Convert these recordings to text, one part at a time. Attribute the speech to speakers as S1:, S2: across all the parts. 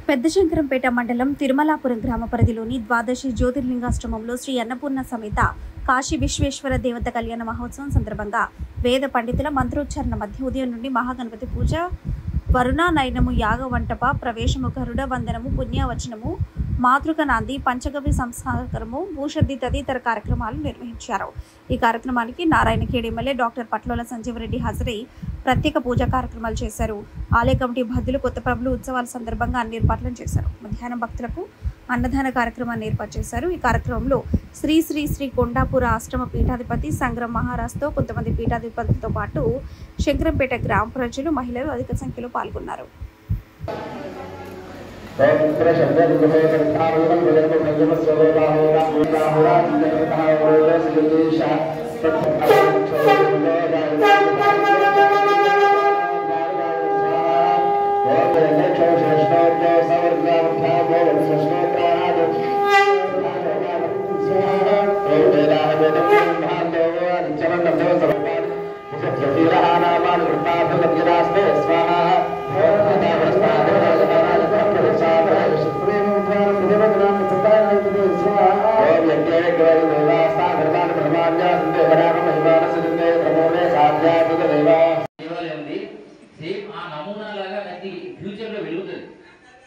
S1: పెద్దశంకరంపేట మండలం తిరుమలాపురం గ్రామ పరిధిలోని ద్వాదశి జ్యోతిర్లింగాశ్రమంలో శ్రీ అన్నపూర్ణ సమేత కాశీ విశ్వేశ్వర దేవత కళ్యాణ మహోత్సవం సందర్భంగా వేద పండితుల మంత్రోచ్చారణ మధ్య ఉదయం నుండి మహాగణపతి పూజ, వరుణానయనము, యాగ వంటప, ప్రవేశము, గరుడ వందనము, పుణ్యవచనము, మాతృక నాంది, పంచగవ్య సంస్కారము, భూషద్ది తదితర కార్యక్రమాలు నిర్వహించారు. ఈ కార్యక్రమానికి నారాయణఖేడ్ ఎమ్మెల్యే డాక్టర్ పట్లోల సంజీవరెడ్డి హాజరై ప్రత్యేక పూజా కార్యక్రమాలు చేశారు. ఆలయ కమిటీ బాధ్యులు కొత్త ప్రభులు ఉత్సవాల సందర్భంగా అన్ని ఏర్పాట్లను చేశారు. మధ్యాహ్నం భక్తులకు అన్నదాన కార్యక్రమాన్ని ఏర్పాటు చేశారు. ఈ కార్యక్రమంలో శ్రీ శ్రీ శ్రీ కొండాపుర ఆశ్రమ పీఠాధిపతి సంగ్రామ్ మహారాజ్తో కొంతమంది పీఠాధిపతులతో పాటు శంకరంపేట గ్రామ ప్రజలు, మహిళలు అధిక సంఖ్యలో పాల్గొన్నారు.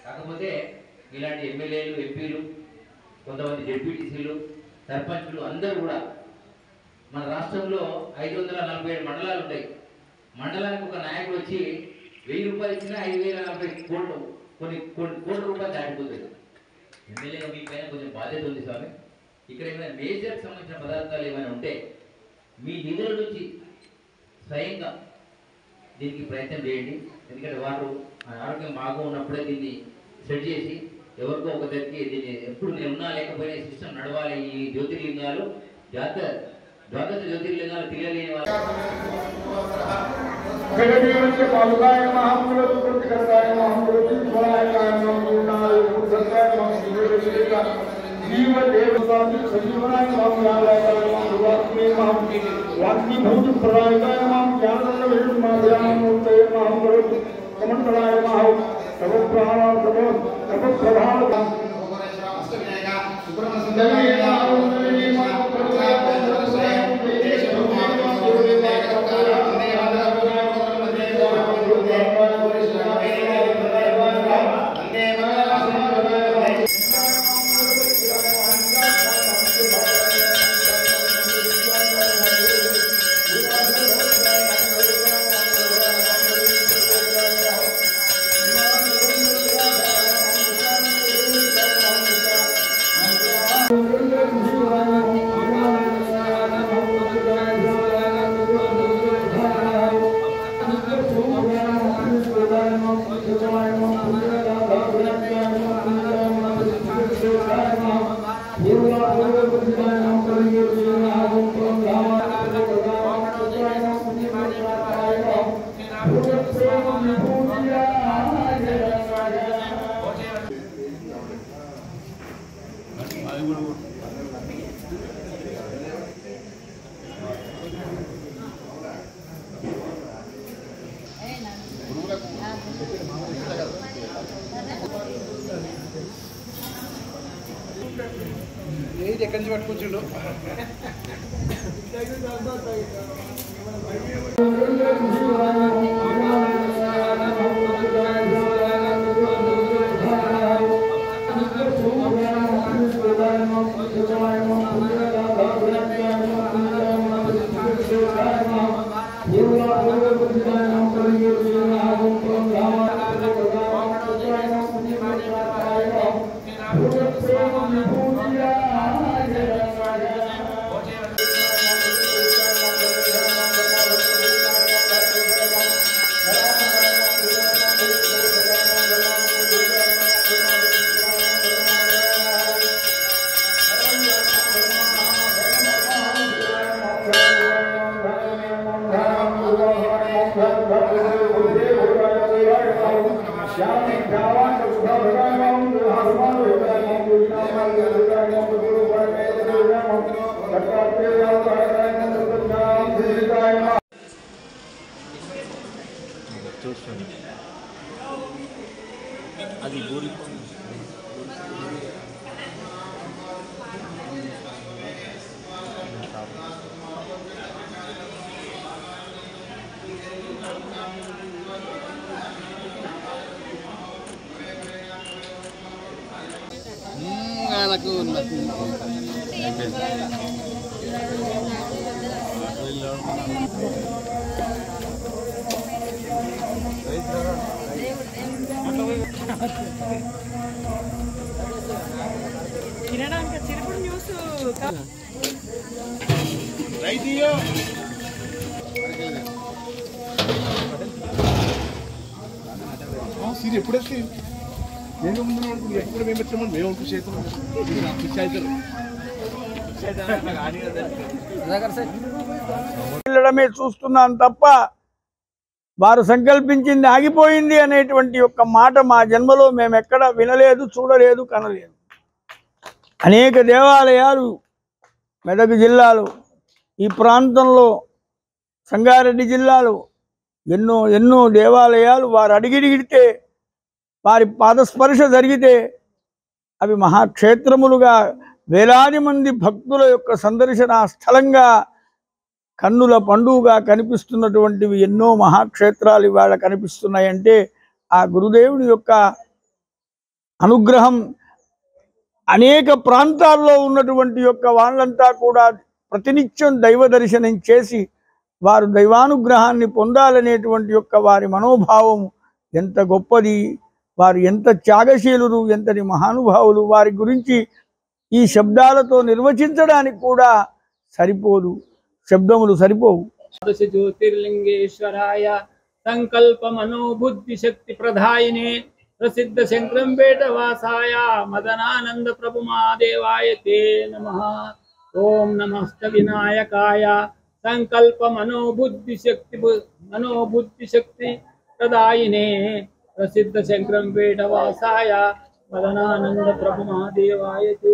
S2: కాకపోతే ఇలాంటి ఎమ్మెల్యేలు, ఎంపీలు, కొంతమంది డిప్యూటీసీలు, సర్పంచులు అందరూ కూడా మన రాష్ట్రంలో 547 మండలాలు ఉంటాయి. మండలానికి ఒక నాయకుడు వచ్చి 1000 రూపాయలు ఇచ్చినా 5040 కోట్లు, కొన్ని కోట్ల రూపాయలు దాటిపోతుంది. ఎమ్మెల్యేగా మీ పైన కొంచెం బాధ్యత ఉంది స్వామి. ఇక్కడ ఏమైనా మేజర్కి సంబంధించిన పదార్థాలు ఏమైనా ఉంటే మీ నిధుల నుంచి స్వయంగా దీనికి ప్రయత్నం చేయండి. ఎందుకంటే వారు ఆరోగ్యం బాగా ఉన్నప్పుడే దీన్ని సెట్ చేసి ఎవరికో ఒక దగ్గరికి దీన్ని ఎప్పుడు నేను ఉన్నా లేకపోయినా సిస్టమ్ నడవాలి. ఈ జ్యోతిర్లింగాలు ద్వాదశ జ్యోతిర్లింగాలు తెలియలేని వాళ్ళు
S3: ఏది ఎక్కడి నుంచి పట్టుకొచ్చిండు.
S4: అది బూరి
S3: నాకు
S5: తినడానికి చిరుపుడు న్యూస్
S3: రైతీయో సీన్ ఎప్పుడు వస్తే నేను ముందు ఎప్పుడు మేము వచ్చామని మేము చేస్తాం
S6: వెళ్ళడమే చూస్తున్నాను తప్ప వారు సంకల్పించింది ఆగిపోయింది అనేటువంటి ఒక మాట మా జన్మలో మేము ఎక్కడ వినలేదు, చూడలేదు, కనలేదు. అనేక దేవాలయాలు మెదక్ జిల్లాలో, ఈ ప్రాంతంలో సంగారెడ్డి జిల్లాలో ఎన్నో ఎన్నో దేవాలయాలు వారు అడిగిడిగితే వారి పాదస్పర్శ జరిగితే అవి మహాక్షేత్రములుగా వేలాది మంది భక్తుల యొక్క సందర్శన స్థలంగా కన్నుల పండుగగా కనిపిస్తున్నటువంటివి ఎన్నో మహాక్షేత్రాలు ఇవాళ కనిపిస్తున్నాయంటే ఆ గురుదేవుడి యొక్క అనుగ్రహం అనేక ప్రాంతాల్లో ఉన్నటువంటి యొక్క వాళ్ళంతా కూడా ప్రతినిత్యం దైవ దర్శనం చేసి వారు దైవానుగ్రహాన్ని పొందాలనేటువంటి యొక్క వారి మనోభావం ఎంత గొప్పది, వారు ఎంత త్యాగశీలురు, ఎంతటి మహానుభావులు. వారి గురించి ఈ శబ్దాలతో నిర్వచించడానికి కూడా సరిపోదు, శబ్దములు సరిపోవు.
S7: జ్యోతిర్లింగేశ్వరాయ సంకల్ప మనోబుద్ధి శక్తి ప్రధాయినే ప్రసిద్ధ శంకరంపేట వాసాయ మదనానంద ప్రభు మహాదేవాయ తే నమః. ఓం నమస్త వినాయకాయ సంకల్ప మనోబుద్ధి శక్తి ప్రదాయినే ప్రసిద్ధ శంకరంపేట వాసాయ మదనానంద ప్రభు మహాదేవాయ తే